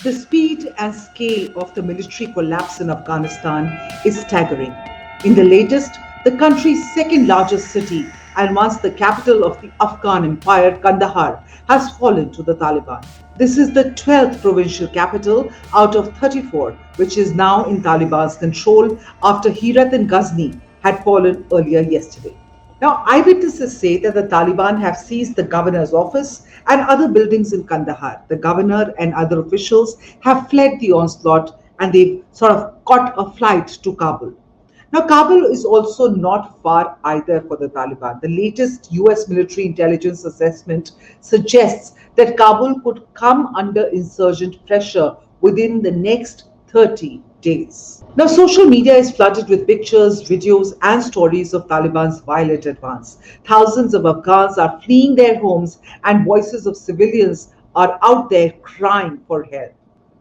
The speed and scale of the military collapse in Afghanistan is staggering. In the latest, the country's second largest city and once the capital of the Afghan empire, Kandahar, has fallen to the Taliban. This is the 12th provincial capital out of 34, which is now in Taliban's control after HERAT and GHAZNI had fallen earlier yesterday. Now, eyewitnesses say that the Taliban have seized the governor's office and other buildings in Kandahar. The governor and other officials have fled the onslaught and they've sort of caught a flight to Kabul. Now, Kabul is also not far either for the Taliban. The latest US military intelligence assessment suggests that Kabul could come under insurgent pressure within the next 30 days. Now, social media is flooded with pictures, videos, and stories of Taliban's violent advance. Thousands of Afghans are fleeing their homes, and voices of civilians are out there crying for help.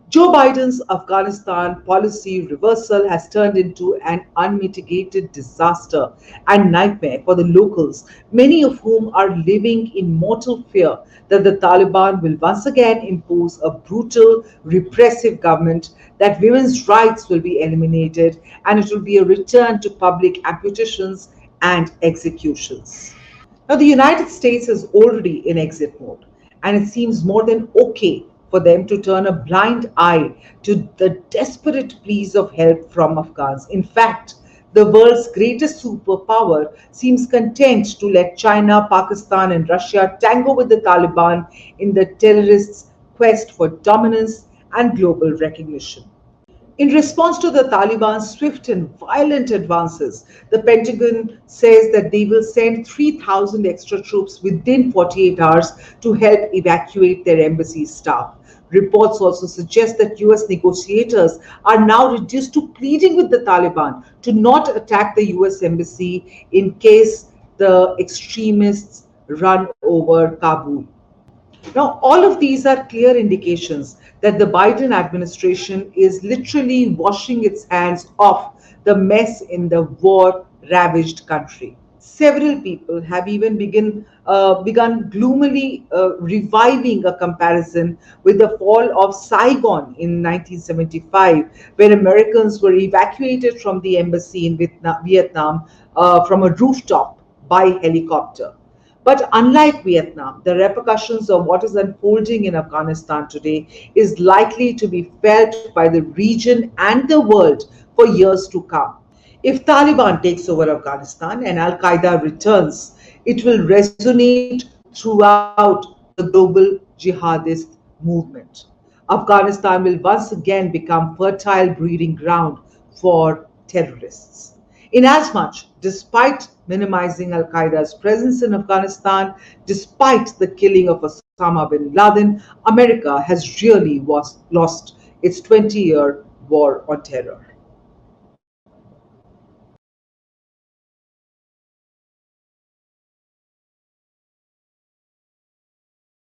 Joe Biden's Afghanistan policy reversal has turned into an unmitigated disaster and nightmare for the locals, many of whom are living in mortal fear that the Taliban will once again impose a brutal, repressive government, that women's rights will be eliminated, and it will be a return to public amputations and executions. Now, the United States is already in exit mode, and it seems more than okay for them to turn a blind eye to the desperate pleas of help from Afghans. In fact, the world's greatest superpower seems content to let China, Pakistan, and Russia tango with the Taliban in the terrorists' quest for dominance and global recognition. In response to the Taliban's swift and violent advances, the Pentagon says that they will send 3,000 extra troops within 48 hours to help evacuate their embassy staff. Reports also suggest that US negotiators are now reduced to pleading with the Taliban to not attack the US embassy in case the extremists run over Kabul. Now, all of these are clear indications that the Biden administration is literally washing its hands off the mess in the war-ravaged country. Several people have even begun gloomily reviving a comparison with the fall of Saigon in 1975, where Americans were evacuated from the embassy in Vietnam from a rooftop by helicopter. But unlike Vietnam, the repercussions of what is unfolding in Afghanistan today is likely to be felt by the region and the world for years to come. If Taliban takes over Afghanistan and Al Qaeda returns, it will resonate throughout the global jihadist movement. Afghanistan will once again become fertile breeding ground for terrorists. Inasmuch, despite minimizing Al Qaeda's presence in Afghanistan, despite the killing of Osama bin Laden, America has really lost its 20-year war on terror.